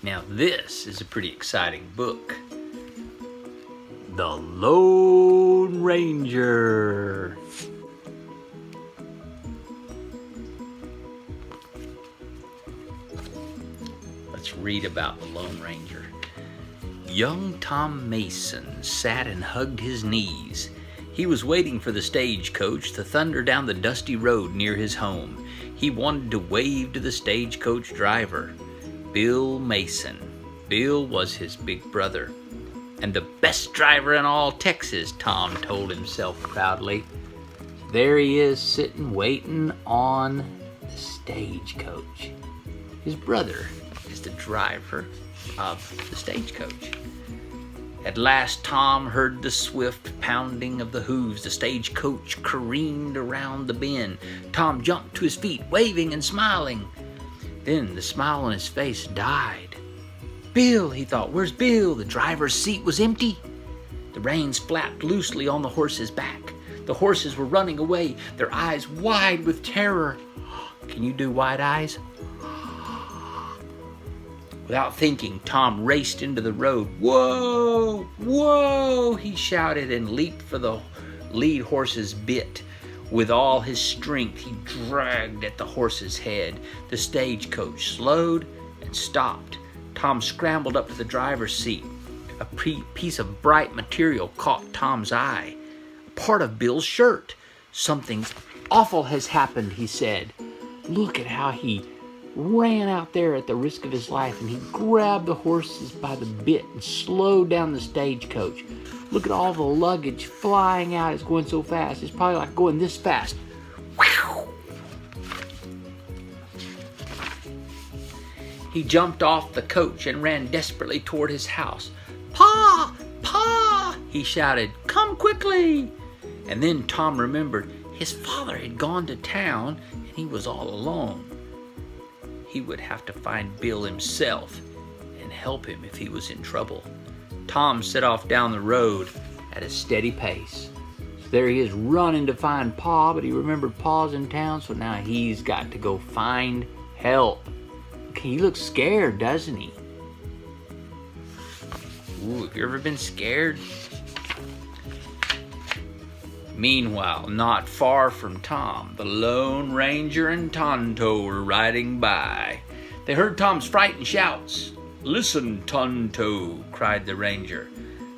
Now this is a pretty exciting book. The Lone Ranger. Let's read about the Lone Ranger. Young Tom Mason sat and hugged his knees. He was waiting for the stagecoach to thunder down the dusty road near his home. He wanted to wave to the stagecoach driver, Bill Mason. Bill was his big brother, and the best driver in all Texas, Tom told himself proudly. There he is, sitting waiting on the stagecoach. His brother is the driver of the stagecoach. At last Tom heard the swift pounding of the hooves. The stagecoach careened around the bend. Tom jumped to his feet, waving and smiling. Then the smile on his face died. Bill, he thought, where's Bill? The driver's seat was empty. The reins flapped loosely on the horse's back. The horses were running away, their eyes wide with terror. Can you do wide eyes? Without thinking, Tom raced into the road. Whoa! Whoa! He shouted and leaped for the lead horse's bit. With all his strength, he dragged at the horse's head. The stagecoach slowed and stopped. Tom scrambled up to the driver's seat. A piece of bright material caught Tom's eye. Part of Bill's shirt. Something awful has happened, he said. Look at how he ran out there at the risk of his life, and he grabbed the horses by the bit and slowed down the stagecoach. Look at all the luggage flying out. It's going so fast. It's probably like going this fast. Whew. He jumped off the coach and ran desperately toward his house. Pa! Pa! He shouted, come quickly! And then Tom remembered his father had gone to town and he was all alone. He would have to find Bill himself and help him if he was in trouble. Tom set off down the road at a steady pace. So there he is running to find Pa, but he remembered Pa's in town, so now he's got to go find help. Okay, he looks scared, doesn't he? Ooh, have you ever been scared? Meanwhile, not far from Tom, the Lone Ranger and Tonto were riding by. They heard Tom's frightened shouts. Listen, Tonto, cried the ranger.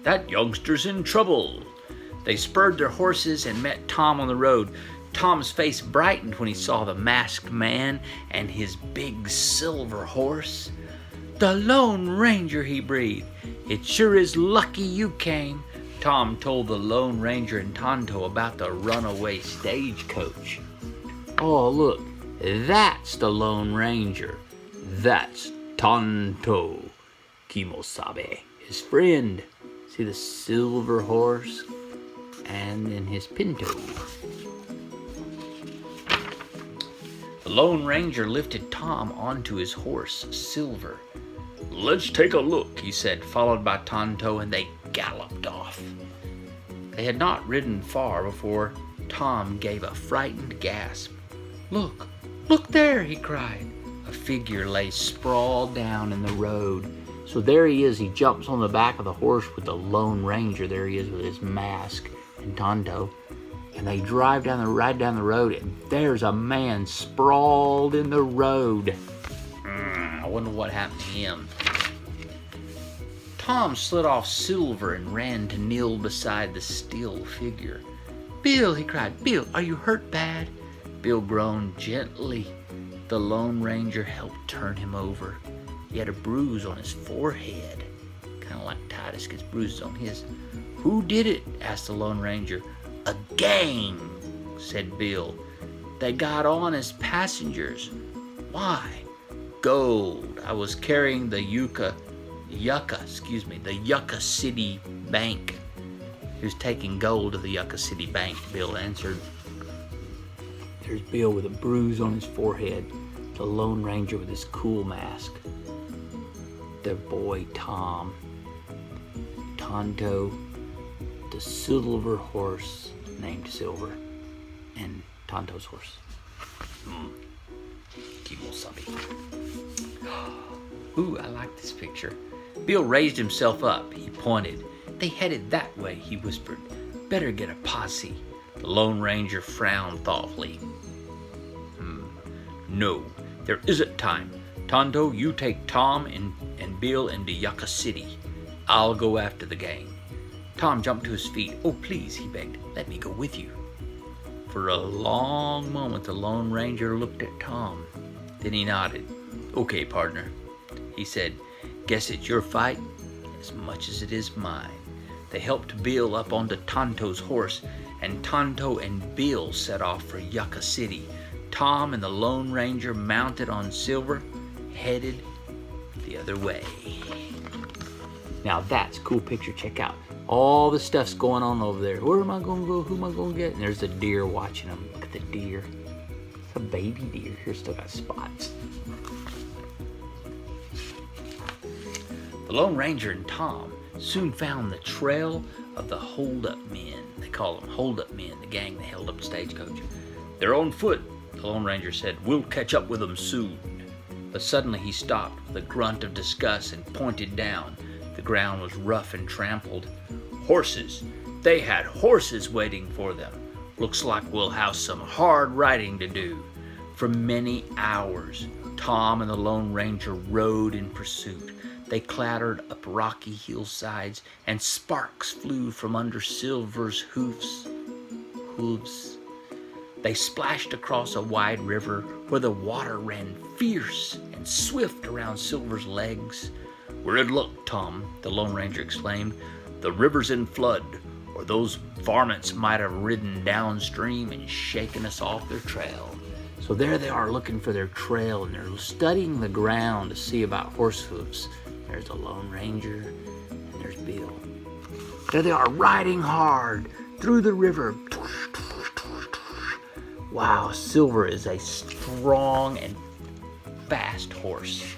That youngster's in trouble. They spurred their horses and met Tom on the road. Tom's face brightened when he saw the masked man and his big silver horse. The Lone Ranger, he breathed. It sure is lucky you came. Tom told the Lone Ranger and Tonto about the runaway stagecoach. Oh, look, that's the Lone Ranger. That's Tonto, Kimosabe, his friend. See the silver horse and then his pinto. The Lone Ranger lifted Tom onto his horse, Silver. Let's take a look, he said, followed by Tonto, and they galloped off. They had not ridden far before Tom gave a frightened gasp. Look, look there, he cried. A figure lay sprawled down in the road. So there he is. He jumps on the back of the horse with the Lone Ranger. There he is with his mask and Tonto. And they ride down the road, and there's a man sprawled in the road. I wonder what happened to him. Tom slid off Silver and ran to kneel beside the still figure. Bill, he cried, Bill, are you hurt bad? Bill groaned gently. The Lone Ranger helped turn him over. He had a bruise on his forehead, kind of like Titus gets bruises on his. Who did it? Asked the Lone Ranger. A gang, said Bill. They got on as passengers. Why? Gold. I was carrying the Yucca City Bank. He was taking gold to the Yucca City Bank, Bill answered. There's Bill with a bruise on his forehead, the Lone Ranger with his cool mask, their boy Tom, Tonto, the silver horse named Silver, and Tonto's horse. Kimosabe. Ooh, I like this picture. Bill raised himself up. He pointed. They headed that way, he whispered. Better get a posse. The Lone Ranger frowned thoughtfully. No, there isn't time. Tonto, you take Tom and Bill into Yucca City. I'll go after the gang. Tom jumped to his feet. Oh, please, he begged. Let me go with you. For a long moment, the Lone Ranger looked at Tom. Then he nodded. Okay, partner, he said. Guess it's your fight as much as it is mine. They helped Bill up onto Tonto's horse, and Tonto and Bill set off for Yucca City. Tom and the Lone Ranger, mounted on Silver, headed the other way. Now that's a cool picture. Check out all the stuff's going on over there. Where am I going to go? Who am I going to get? And there's the deer watching them. Look at the deer. It's a baby deer. Here, still got spots. The Lone Ranger and Tom soon found the trail of the hold-up men. They call them hold-up men, the gang that held up the stagecoach. They're on foot, the Lone Ranger said. We'll catch up with them soon. But suddenly he stopped with a grunt of disgust and pointed down. The ground was rough and trampled. Horses. They had horses waiting for them. Looks like we'll have some hard riding to do. For many hours, Tom and the Lone Ranger rode in pursuit. They clattered up rocky hillsides, and sparks flew from under Silver's hooves. They splashed across a wide river where the water ran fierce and swift around Silver's legs. We're in luck, Tom, the Lone Ranger exclaimed. The river's in flood, or those varmints might have ridden downstream and shaken us off their trail. So there they are looking for their trail, and they're studying the ground to see about horse hooves. There's the Lone Ranger, and there's Bill. There they are, riding hard through the river. Wow, Silver is a strong and fast horse.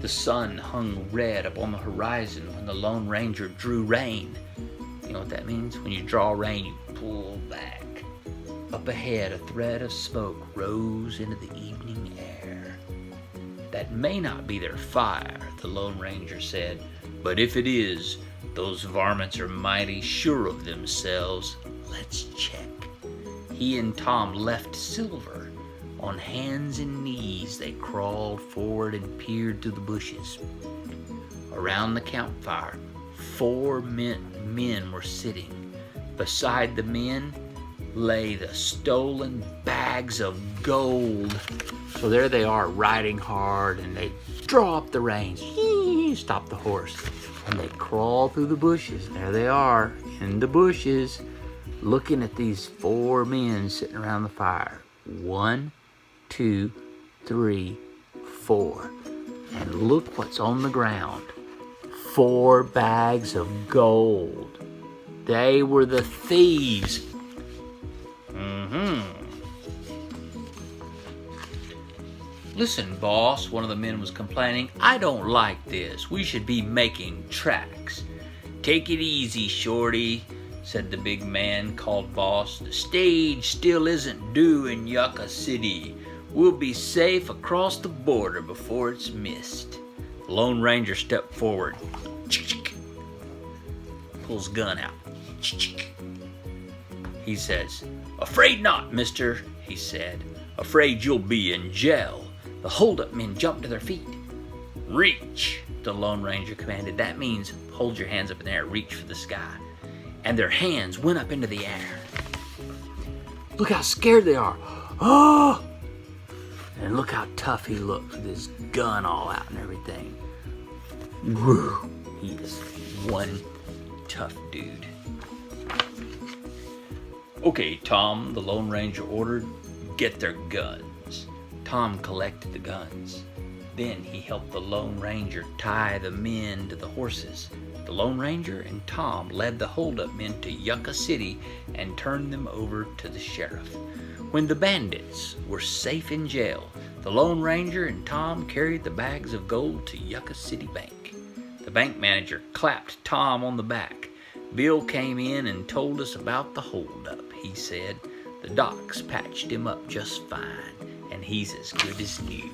The sun hung red upon the horizon when the Lone Ranger drew rein. You know what that means? When you draw rein, you pull back. Up ahead, a thread of smoke rose into the evening air. That may not be their fire, the Lone Ranger said, but if it is, those varmints are mighty sure of themselves. Let's check. He and Tom left Silver. On hands and knees, they crawled forward and peered through the bushes. Around the campfire, 4 men were sitting. Beside the men lay the stolen bags of gold. So there they are, riding hard, and they draw up the reins, stop the horse, and they crawl through the bushes. There they are, in the bushes, looking at these 4 men sitting around the fire. 1, 2, 3, 4. And look what's on the ground. 4 bags of gold. They were the thieves. Listen, boss, one of the men was complaining. I don't like this. We should be making tracks. Take it easy, Shorty, said the big man called Boss. The stage still isn't due in Yucca City. We'll be safe across the border before it's missed. The Lone Ranger stepped forward. Pulls gun out. He says, Afraid not, mister, he said. Afraid you'll be in jail. The hold-up men jumped to their feet. Reach, the Lone Ranger commanded. That means hold your hands up in the air, reach for the sky. And their hands went up into the air. Look how scared they are. Oh! And look how tough he looks with his gun all out and everything. Woo! He is one tough dude. Okay, Tom, the Lone Ranger ordered, get their guns. Tom collected the guns. Then he helped the Lone Ranger tie the men to the horses. The Lone Ranger and Tom led the hold-up men to Yucca City and turned them over to the sheriff. When the bandits were safe in jail, the Lone Ranger and Tom carried the bags of gold to Yucca City Bank. The bank manager clapped Tom on the back. Bill came in and told us about the hold-up, he said. The docs patched him up just fine, and he's as good as new.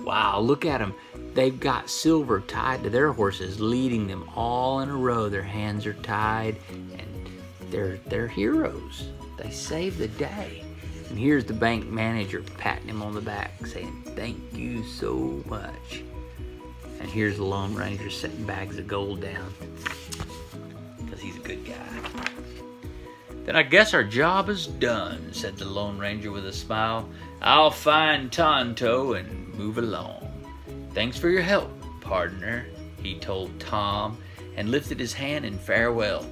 Wow, look at them. They've got Silver tied to their horses, leading them all in a row. Their hands are tied, and they're heroes. They saved the day. And here's the bank manager patting him on the back, saying, "Thank you so much." And here's the Lone Ranger setting bags of gold down, because he's a good guy. "Then I guess our job is done," said the Lone Ranger with a smile. "I'll find Tonto and move along. Thanks for your help, partner," he told Tom, and lifted his hand in farewell.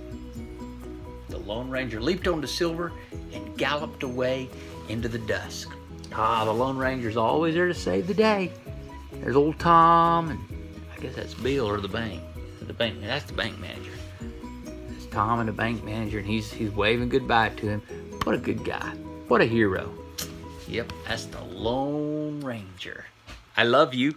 The Lone Ranger leaped onto Silver and galloped away into the dusk. The Lone Ranger's always there to save the day. There's old Tom, and I guess that's Bill, or the bank. That's the bank manager. It's Tom and the bank manager, and he's waving goodbye to him. What a good guy. What a hero. Yep, that's the Lone Ranger. I love you.